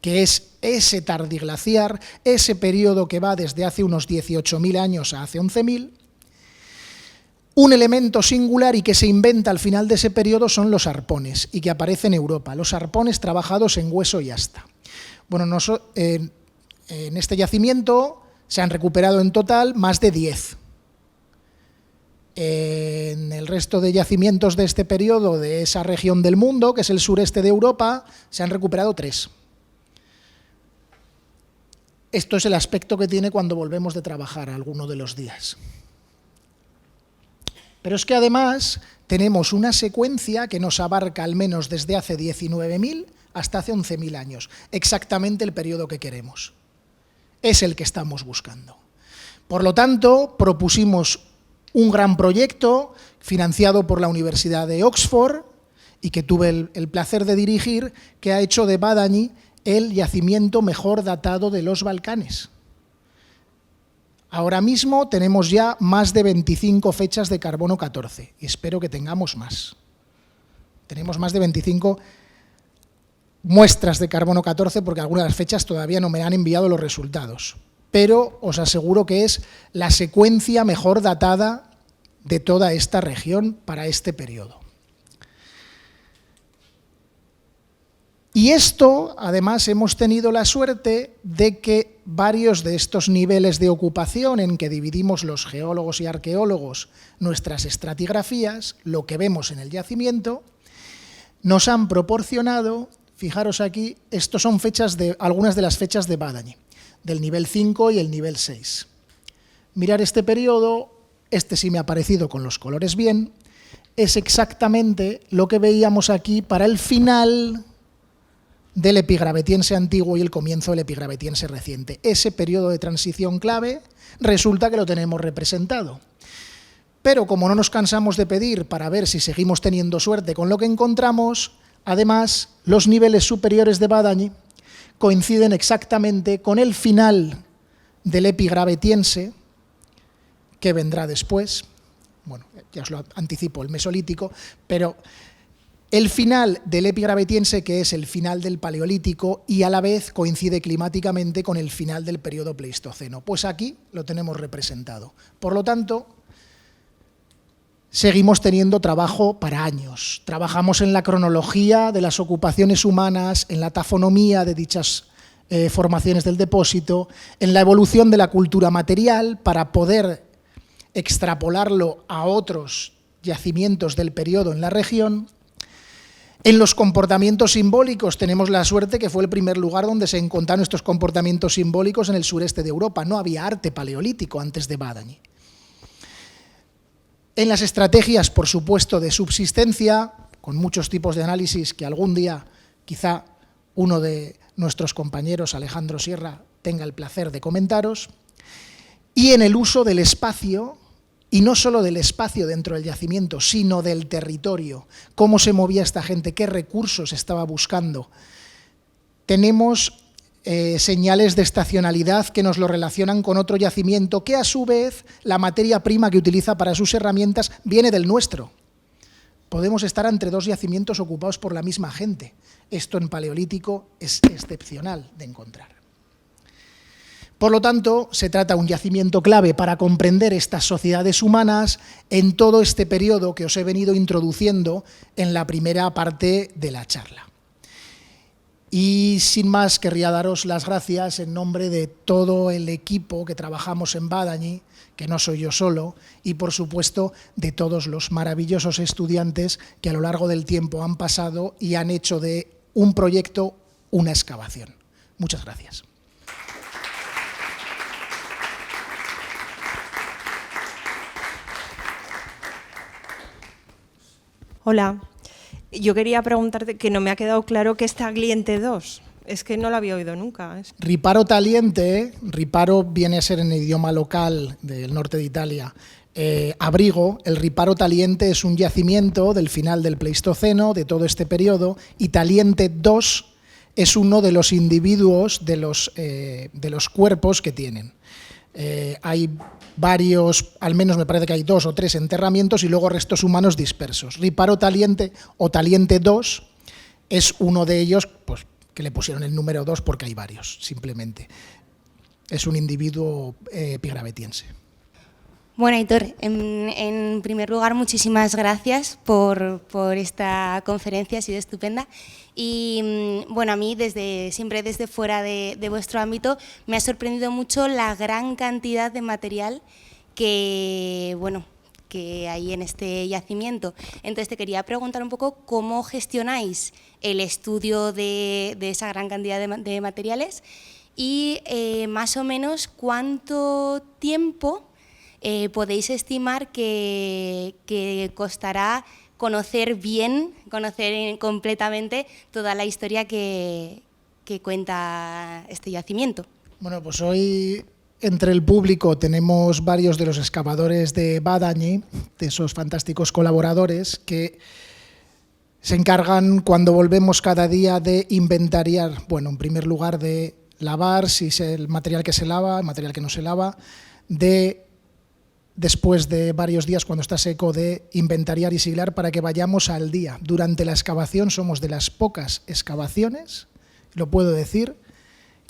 que es ese tardiglaciar, ese periodo que va desde hace unos 18.000 años a hace 11.000. Un elemento singular y que se inventa al final de ese periodo son los arpones, y que aparece en Europa, los arpones trabajados en hueso y asta. Bueno, en este yacimiento se han recuperado en total más de 10. En el resto de yacimientos de este periodo, de esa región del mundo, que es el sureste de Europa, se han recuperado 3. Esto es el aspecto que tiene cuando volvemos de trabajar alguno de los días. Pero es que además tenemos una secuencia que nos abarca al menos desde hace 19.000 hasta hace 11.000 años, exactamente el periodo que queremos. Es el que estamos buscando. Por lo tanto, propusimos un gran proyecto financiado por la Universidad de Oxford y que tuve el placer de dirigir, que ha hecho de Badañi el yacimiento mejor datado de los Balcanes. Ahora mismo tenemos ya más de 25 fechas de carbono 14 y espero que tengamos más. Tenemos más de 25 muestras de carbono 14 porque algunas de las fechas todavía no me han enviado los resultados. Pero os aseguro que es la secuencia mejor datada de toda esta región para este periodo. Y esto, además, hemos tenido la suerte de que varios de estos niveles de ocupación en que dividimos los geólogos y arqueólogos nuestras estratigrafías, lo que vemos en el yacimiento, nos han proporcionado, fijaros aquí, estos son algunas de las fechas de Badañi, del nivel 5 y el nivel 6. Mirar este periodo, este sí me ha parecido con los colores bien, es exactamente lo que veíamos aquí para el final del epigravetiense antiguo y el comienzo del epigravetiense reciente. Ese periodo de transición clave resulta que lo tenemos representado. Pero como no nos cansamos de pedir para ver si seguimos teniendo suerte con lo que encontramos, además los niveles superiores de Badañi coinciden exactamente con el final del epigravetiense, que vendrá después, bueno, ya os lo anticipo, el mesolítico, pero el final del epigravetiense, que es el final del paleolítico, y a la vez coincide climáticamente con el final del periodo pleistoceno. Pues aquí lo tenemos representado. Por lo tanto, seguimos teniendo trabajo para años. Trabajamos en la cronología de las ocupaciones humanas, en la tafonomía de dichas formaciones del depósito, en la evolución de la cultura material para poder extrapolarlo a otros yacimientos del periodo en la región. En los comportamientos simbólicos tenemos la suerte que fue el primer lugar donde se encontraron estos comportamientos simbólicos en el sureste de Europa. No había arte paleolítico antes de Badañi. En las estrategias, por supuesto, de subsistencia, con muchos tipos de análisis que algún día quizá uno de nuestros compañeros, Alejandro Sierra, tenga el placer de comentaros, y en el uso del espacio, y no solo del espacio dentro del yacimiento, sino del territorio, cómo se movía esta gente, qué recursos estaba buscando. Tenemos señales de estacionalidad que nos lo relacionan con otro yacimiento, que a su vez la materia prima que utiliza para sus herramientas viene del nuestro. Podemos estar entre dos yacimientos ocupados por la misma gente. Esto en paleolítico es excepcional de encontrar. Por lo tanto, se trata de un yacimiento clave para comprender estas sociedades humanas en todo este periodo que os he venido introduciendo en la primera parte de la charla. Y sin más, querría daros las gracias en nombre de todo el equipo que trabajamos en Badañi, que no soy yo solo, y por supuesto de todos los maravillosos estudiantes que a lo largo del tiempo han pasado y han hecho de un proyecto una excavación. Muchas gracias. Hola, yo quería preguntarte, que no me ha quedado claro, ¿qué es Tagliente 2? Es que no lo había oído nunca. Riparo Tagliente, riparo viene a ser en el idioma local del norte de Italia, abrigo. El Riparo Tagliente es un yacimiento del final del Pleistoceno, de todo este periodo, y Tagliente 2 es uno de los individuos de los cuerpos que tienen. Hay varios, al menos me parece que hay 2 o 3 enterramientos y luego restos humanos dispersos. Riparo Tagliente o Tagliente 2 es uno de ellos, pues que le pusieron el número 2 porque hay varios, simplemente. Es un individuo pigravetiense. Bueno, Aitor, en primer lugar, muchísimas gracias por esta conferencia, ha sido estupenda. Y bueno, a mí siempre desde fuera de vuestro ámbito me ha sorprendido mucho la gran cantidad de material que hay en este yacimiento. Entonces te quería preguntar un poco cómo gestionáis el estudio de esa gran cantidad de materiales y más o menos cuánto tiempo podéis estimar que costará conocer completamente toda la historia que cuenta este yacimiento. Bueno, pues hoy entre el público tenemos varios de los excavadores de Badañi, de esos fantásticos colaboradores que se encargan cuando volvemos cada día de inventariar, bueno, en primer lugar de lavar, si es el material que se lava, el material que no se lava, después de varios días cuando está seco, de inventariar y siglar para que vayamos al día. Durante la excavación somos de las pocas excavaciones, lo puedo decir,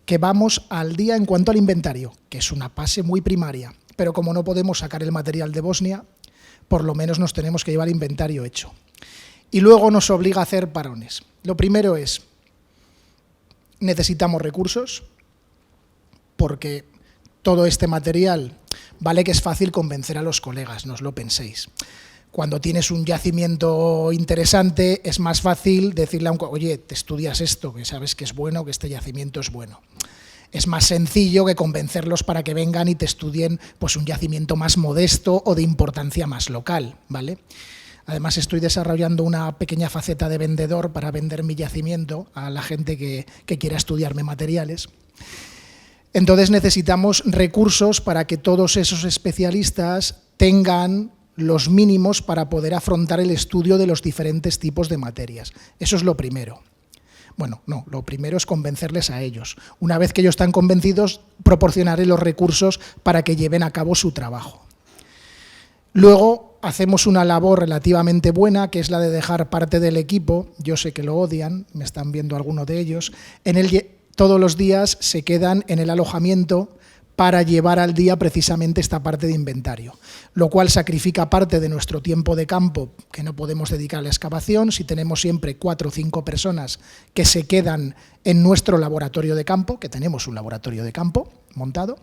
que vamos al día en cuanto al inventario, que es una fase muy primaria, pero como no podemos sacar el material de Bosnia, por lo menos nos tenemos que llevar el inventario hecho. Y luego nos obliga a hacer parones. Lo primero es, necesitamos recursos, porque todo este material, vale que es fácil convencer a los colegas, no os lo penséis. Cuando tienes un yacimiento interesante, es más fácil decirle a un oye, te estudias esto, que sabes que es bueno, que este yacimiento es bueno. Es más sencillo que convencerlos para que vengan y te estudien pues, un yacimiento más modesto o de importancia más local, ¿vale? Además, estoy desarrollando una pequeña faceta de vendedor para vender mi yacimiento a la gente que quiera estudiarme materiales. Entonces necesitamos recursos para que todos esos especialistas tengan los mínimos para poder afrontar el estudio de los diferentes tipos de materias. Eso es lo primero. Bueno, no, lo primero es convencerles a ellos. Una vez que ellos están convencidos, proporcionaré los recursos para que lleven a cabo su trabajo. Luego hacemos una labor relativamente buena, que es la de dejar parte del equipo, yo sé que lo odian, me están viendo algunos de ellos, todos los días se quedan en el alojamiento para llevar al día precisamente esta parte de inventario, lo cual sacrifica parte de nuestro tiempo de campo que no podemos dedicar a la excavación. Si tenemos siempre 4 o 5 personas que se quedan en nuestro laboratorio de campo, que tenemos un laboratorio de campo montado,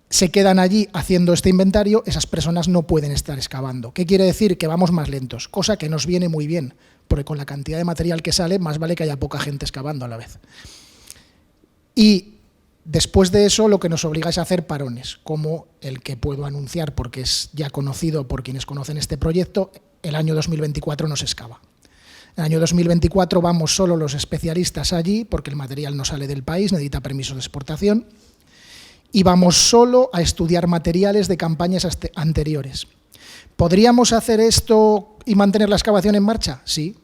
se quedan allí haciendo este inventario, esas personas no pueden estar excavando. ¿Qué quiere decir? Que vamos más lentos, cosa que nos viene muy bien, porque con la cantidad de material que sale, más vale que haya poca gente excavando a la vez. Y después de eso, lo que nos obliga es a hacer parones, como el que puedo anunciar porque es ya conocido por quienes conocen este proyecto. El año 2024 no se excava. El año 2024 vamos solo los especialistas allí porque el material no sale del país, necesita permiso de exportación, y vamos solo a estudiar materiales de campañas anteriores. ¿Podríamos hacer esto y mantener la excavación en marcha? Sí.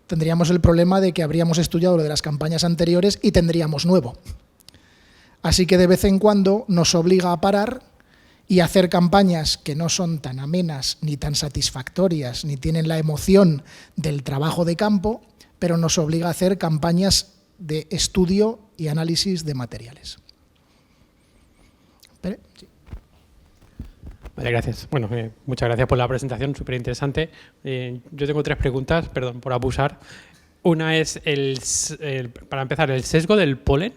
Tendríamos el problema de que habríamos estudiado lo de las campañas anteriores y tendríamos nuevo. Así que de vez en cuando nos obliga a parar y hacer campañas que no son tan amenas ni tan satisfactorias, ni tienen la emoción del trabajo de campo, pero nos obliga a hacer campañas de estudio y análisis de materiales. Sí. Vale, gracias. Bueno, muchas gracias por la presentación, súper interesante. Yo tengo 3 preguntas, perdón por abusar. Una es, para empezar, el sesgo del polen.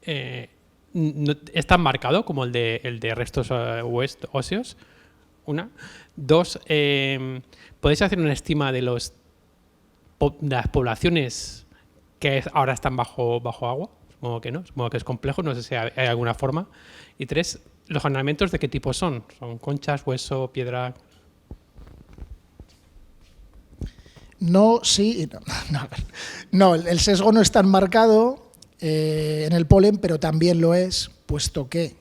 ¿Es tan marcado como el de restos óseos? Una. 2, ¿podéis hacer una estima de las poblaciones que ahora están bajo agua? Supongo que no, supongo que es complejo, no sé si hay alguna forma. Y 3, ¿los ornamentos de qué tipo son? ¿Son conchas, hueso, piedra? No, sí, no, el sesgo no es tan marcado en el polen, pero también lo es, puesto que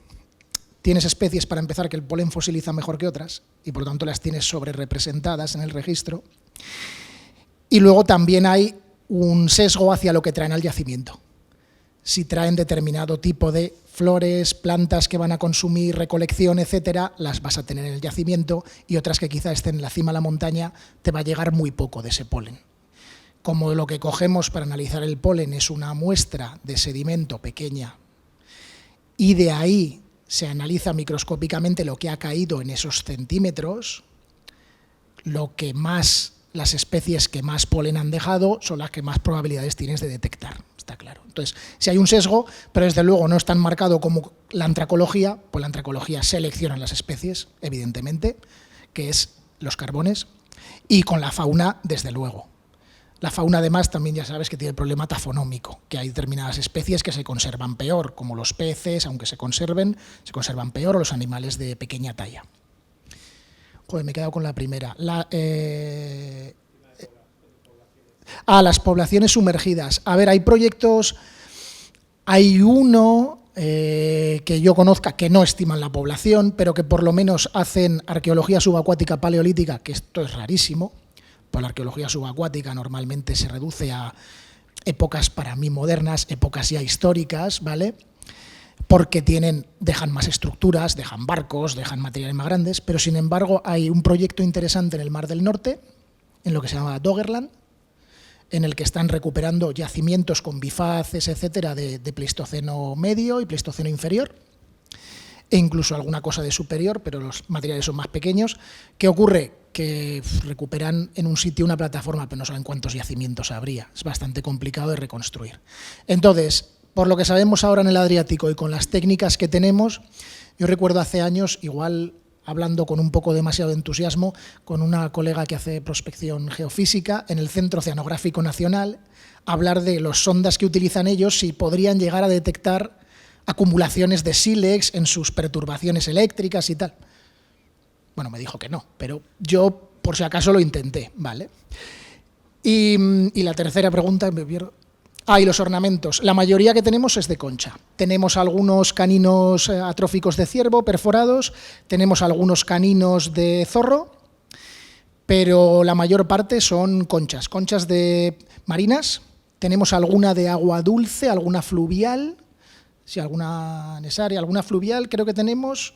tienes especies, para empezar, que el polen fosiliza mejor que otras y por lo tanto las tienes sobre representadas en el registro. Y luego también hay un sesgo hacia lo que traen al yacimiento. Si traen determinado tipo de flores, plantas que van a consumir, recolección, etcétera, las vas a tener en el yacimiento, y otras que quizá estén en la cima de la montaña, te va a llegar muy poco de ese polen. como lo que cogemos para analizar el polen es una muestra de sedimento pequeña y de ahí se analiza microscópicamente lo que ha caído en esos centímetros, las especies que más polen han dejado son las que más probabilidades tienes de detectar, está claro. Entonces, si hay un sesgo, pero desde luego no es tan marcado como la antracología, pues la antracología selecciona las especies, evidentemente, que es los carbones, y con la fauna, desde luego. La fauna, además, también ya sabes que tiene el problema tafonómico, que hay determinadas especies que se conservan peor, como los peces, aunque se conservan peor, o los animales de pequeña talla. Joder, me he quedado con la primera. Las poblaciones sumergidas. A ver, hay proyectos, hay uno que yo conozca que no estiman la población, pero que por lo menos hacen arqueología subacuática paleolítica, que esto es rarísimo, pues la arqueología subacuática normalmente se reduce a épocas para mí modernas, épocas ya históricas, ¿vale?, porque dejan más estructuras, dejan barcos, dejan materiales más grandes, pero sin embargo hay un proyecto interesante en el Mar del Norte, en lo que se llama Doggerland, en el que están recuperando yacimientos con bifaces, etcétera, de Pleistoceno medio y Pleistoceno inferior, e incluso alguna cosa de superior, pero los materiales son más pequeños. ¿Qué ocurre? Que recuperan en un sitio una plataforma, pero no saben cuántos yacimientos habría. Es bastante complicado de reconstruir. Entonces, por lo que sabemos ahora en el Adriático y con las técnicas que tenemos, yo recuerdo hace años, igual hablando con un poco demasiado entusiasmo, con una colega que hace prospección geofísica en el Centro Oceanográfico Nacional, hablar de los sondas que utilizan ellos, si podrían llegar a detectar acumulaciones de sílex en sus perturbaciones eléctricas y tal. Bueno, me dijo que no, pero yo por si acaso lo intenté, ¿vale? Y la tercera pregunta, me pierdo. Y los ornamentos. La mayoría que tenemos es de concha. Tenemos algunos caninos atróficos de ciervo perforados, tenemos algunos caninos de zorro, pero la mayor parte son conchas de marinas. Tenemos alguna de agua dulce, alguna fluvial, sí, alguna nesaria, alguna fluvial creo que tenemos,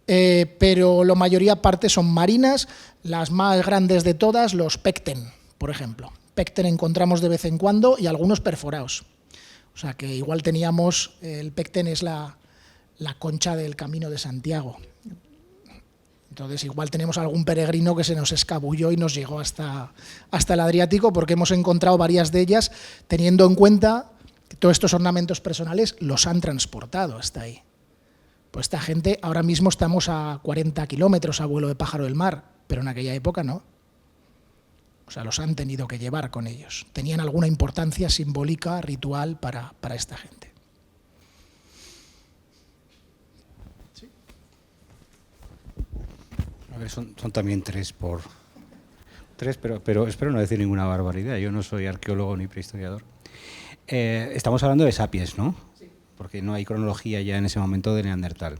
pero la mayoría parte son marinas, las más grandes de todas, los pecten, por ejemplo. Pecten encontramos de vez en cuando y algunos perforados. O sea que igual teníamos, el pecten es la concha del Camino de Santiago. Entonces igual tenemos algún peregrino que se nos escabulló y nos llegó hasta el Adriático, porque hemos encontrado varias de ellas, teniendo en cuenta que todos estos ornamentos personales los han transportado hasta ahí. Pues esta gente, ahora mismo estamos a 40 kilómetros a vuelo de pájaro del mar, pero en aquella época no. O sea, los han tenido que llevar con ellos. Tenían alguna importancia simbólica, ritual para esta gente. ¿Sí? A ver, son también tres, pero espero no decir ninguna barbaridad. Yo no soy arqueólogo ni prehistoriador. Estamos hablando de sapiens, ¿no? Sí. Porque no hay cronología ya en ese momento de Neandertal.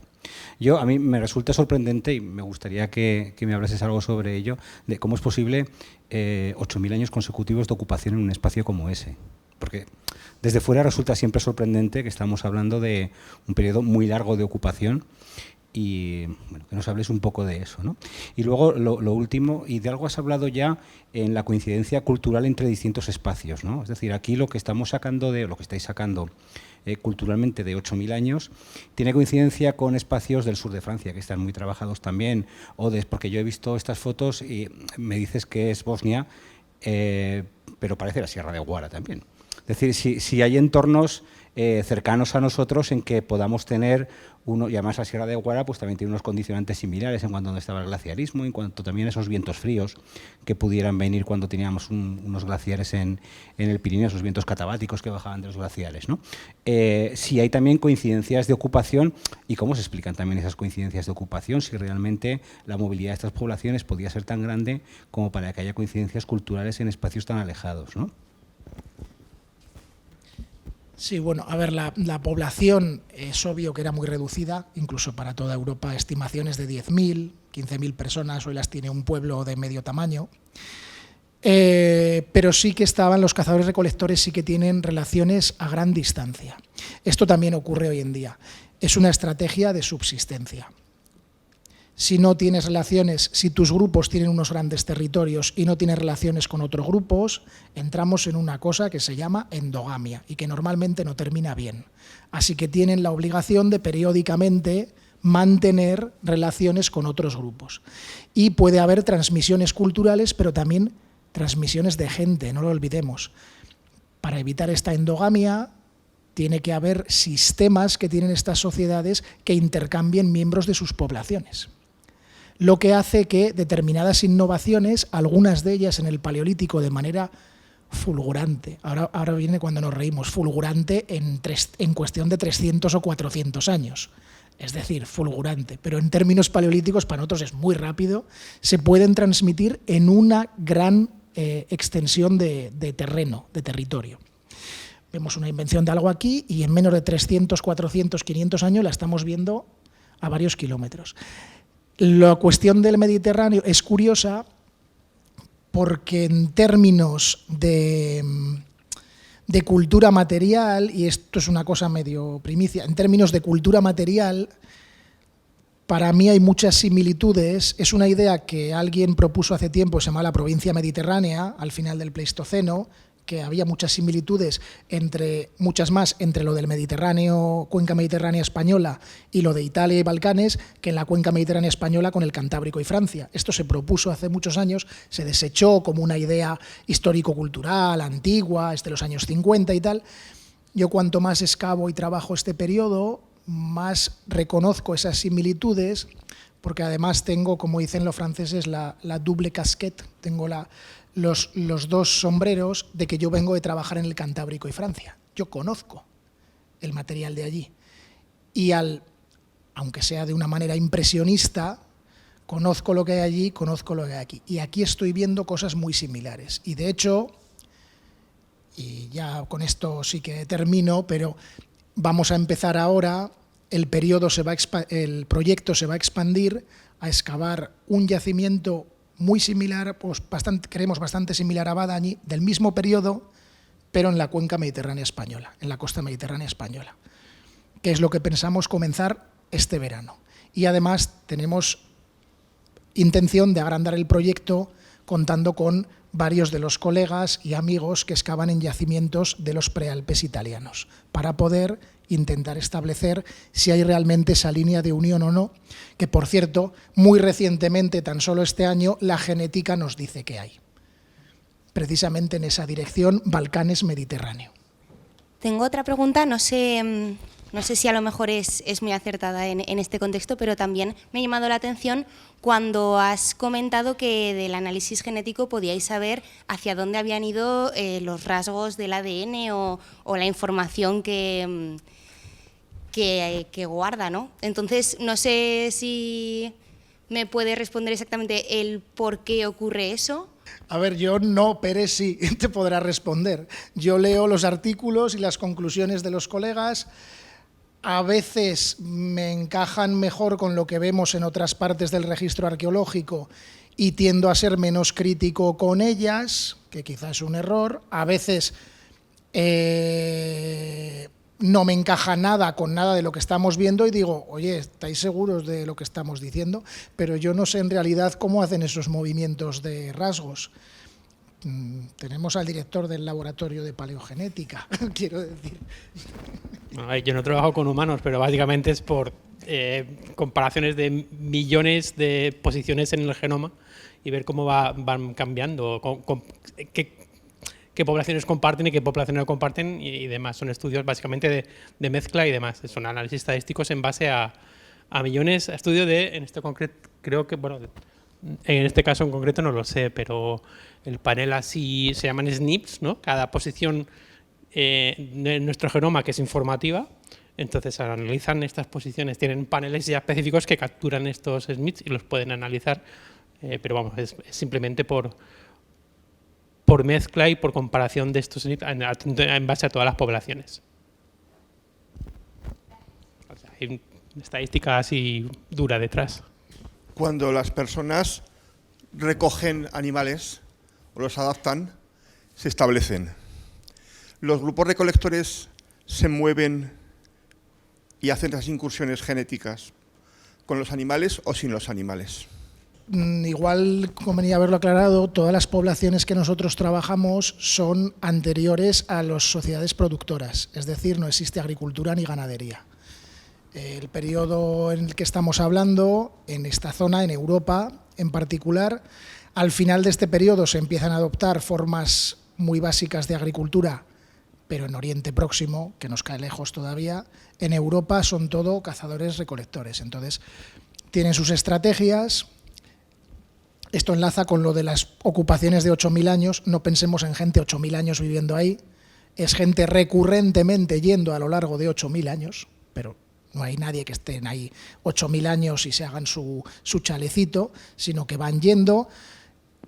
A mí me resulta sorprendente y me gustaría que me hablases algo sobre ello, de cómo es posible 8.000 años consecutivos de ocupación en un espacio como ese. Porque desde fuera resulta siempre sorprendente que estamos hablando de un periodo muy largo de ocupación y bueno, que nos hables un poco de eso, ¿no? Y luego lo último, y de algo has hablado ya en la coincidencia cultural entre distintos espacios, ¿no? Es decir, aquí lo que estamos sacando lo que estáis sacando culturalmente de 8.000 años, tiene coincidencia con espacios del sur de Francia, que están muy trabajados también, porque yo he visto estas fotos y me dices que es Bosnia, pero parece la Sierra de Guara también. Es decir, si hay entornos cercanos a nosotros en que podamos tener y además la Sierra de Guara pues también tiene unos condicionantes similares en cuanto a donde estaba el glaciarismo, en cuanto también a esos vientos fríos que pudieran venir cuando teníamos unos glaciares en el Pirineo, esos vientos catabáticos que bajaban de los glaciares, ¿no? Si hay también coincidencias de ocupación y cómo se explican también esas coincidencias de ocupación, si realmente la movilidad de estas poblaciones podía ser tan grande como para que haya coincidencias culturales en espacios tan alejados, ¿no? Sí, bueno, a ver, la población es obvio que era muy reducida, incluso para toda Europa, estimaciones de 10.000, 15.000 personas, hoy las tiene un pueblo de medio tamaño, pero sí que los cazadores-recolectores sí que tienen relaciones a gran distancia. Esto también ocurre hoy en día, es una estrategia de subsistencia. si no tienes relaciones, si tus grupos tienen unos grandes territorios y no tienes relaciones con otros grupos, entramos en una cosa que se llama endogamia y que normalmente no termina bien. Así que tienen la obligación de periódicamente mantener relaciones con otros grupos. Y puede haber transmisiones culturales, pero también transmisiones de gente, no lo olvidemos. Para evitar esta endogamia, tiene que haber sistemas que tienen estas sociedades que intercambien miembros de sus poblaciones. Lo que hace que determinadas innovaciones, algunas de ellas en el Paleolítico de manera fulgurante, ahora viene cuando nos reímos, fulgurante en cuestión de 300 o 400 años, es decir, fulgurante, pero en términos paleolíticos para nosotros es muy rápido, se pueden transmitir en una gran extensión de terreno, de territorio. Vemos una invención de algo aquí y en menos de 300, 400, 500 años la estamos viendo a varios kilómetros. La cuestión del Mediterráneo es curiosa porque en términos de cultura material, y esto es una cosa medio primicia, en términos de cultura material, para mí hay muchas similitudes. Es una idea que alguien propuso hace tiempo, se llama la provincia mediterránea, al final del Pleistoceno, que había muchas similitudes, muchas más entre lo del Mediterráneo, cuenca mediterránea española, y lo de Italia y Balcanes, que en la cuenca mediterránea española con el Cantábrico y Francia. Esto se propuso hace muchos años, se desechó como una idea histórico-cultural, antigua, de los años 50 y tal. Yo cuanto más excavo y trabajo este periodo, más reconozco esas similitudes, porque además tengo, como dicen los franceses, la double casquette, tengo los dos sombreros de que yo vengo de trabajar en el Cantábrico y Francia. Yo conozco el material de allí y aunque sea de una manera impresionista, conozco lo que hay allí, conozco lo que hay aquí. Y aquí estoy viendo cosas muy similares. Y de hecho, y ya con esto sí que termino, pero vamos a empezar ahora, el proyecto se va a expandir a excavar un yacimiento muy similar, pues creemos bastante similar a Badañi, del mismo periodo, pero en la cuenca mediterránea española, en la costa mediterránea española, que es lo que pensamos comenzar este verano. Y además tenemos intención de agrandar el proyecto contando con varios de los colegas y amigos que excavan en yacimientos de los prealpes italianos, para poder intentar establecer si hay realmente esa línea de unión o no, que por cierto, muy recientemente, tan solo este año, la genética nos dice que hay. Precisamente en esa dirección, Balcanes-Mediterráneo. Tengo otra pregunta, no sé si a lo mejor es muy acertada en este contexto, pero también me ha llamado la atención cuando has comentado que del análisis genético podíais saber hacia dónde habían ido los rasgos del ADN o la información que guarda, ¿no? Entonces, no sé si me puede responder exactamente el por qué ocurre eso. A ver, yo no, Pérez sí te podrá responder. Yo leo los artículos y las conclusiones de los colegas. A veces me encajan mejor con lo que vemos en otras partes del registro arqueológico y tiendo a ser menos crítico con ellas, que quizás es un error. A veces no me encaja nada con nada de lo que estamos viendo y digo, oye, ¿estáis seguros de lo que estamos diciendo? Pero yo no sé en realidad cómo hacen esos movimientos de rasgos. Tenemos al director del laboratorio de paleogenética, quiero decir. Bueno, yo no trabajo con humanos, pero básicamente es por comparaciones de millones de posiciones en el genoma y ver cómo van cambiando, qué poblaciones comparten y qué poblaciones no comparten y demás. Son estudios básicamente de mezcla y demás. Son análisis estadísticos en base a millones, estudio en este concreto, creo que, bueno, en este caso en concreto no lo sé, pero el panel así se llaman SNPs, ¿no? Cada posición de nuestro genoma que es informativa, entonces analizan estas posiciones, tienen paneles ya específicos que capturan estos SNPs y los pueden analizar, pero vamos, es simplemente por mezcla y por comparación de estos SNPs en base a todas las poblaciones. O sea, hay una estadística así dura detrás. Cuando las personas recogen animales o los adaptan, se establecen. Los grupos recolectores se mueven y hacen esas incursiones genéticas con los animales o sin los animales. Igual convenía haberlo aclarado, todas las poblaciones que nosotros trabajamos son anteriores a las sociedades productoras, es decir, no existe agricultura ni ganadería. El periodo en el que estamos hablando, en esta zona, en Europa en particular, al final de este periodo se empiezan a adoptar formas muy básicas de agricultura, pero en Oriente Próximo, que nos cae lejos todavía, en Europa son todo cazadores-recolectores. Entonces, tienen sus estrategias. Esto enlaza con lo de las ocupaciones de 8.000 años. No pensemos en gente 8.000 años viviendo ahí. Es gente recurrentemente yendo a lo largo de 8.000 años, pero no hay nadie que estén ahí 8.000 años y se hagan su chalecito, sino que van yendo.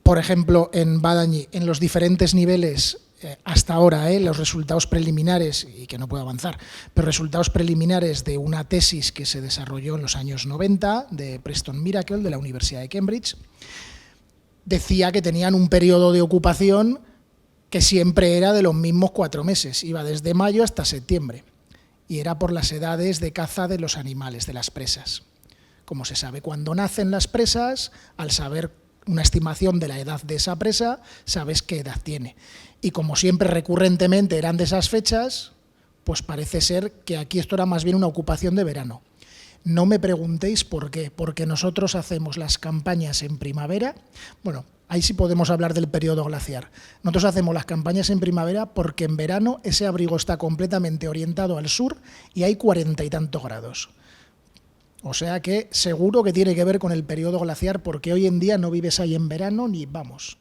Por ejemplo, en Badañi, en los diferentes niveles, hasta ahora, los resultados preliminares, y que no puedo avanzar, pero resultados preliminares de una tesis que se desarrolló en los años 90 de Preston Miracle, de la Universidad de Cambridge, decía que tenían un periodo de ocupación que siempre era de los mismos 4 meses, iba desde mayo hasta septiembre, y era por las edades de caza de los animales, de las presas. Como se sabe cuándo nacen las presas, al saber una estimación de la edad de esa presa, sabes qué edad tiene. Y como siempre recurrentemente eran de esas fechas, pues parece ser que aquí esto era más bien una ocupación de verano. No me preguntéis por qué, porque nosotros hacemos las campañas en primavera. Bueno, ahí sí podemos hablar del periodo glaciar. Nosotros hacemos las campañas en primavera porque en verano ese abrigo está completamente orientado al sur y hay 40 y tantos grados. O sea que seguro que tiene que ver con el periodo glaciar, porque hoy en día no vives ahí en verano ni vamos.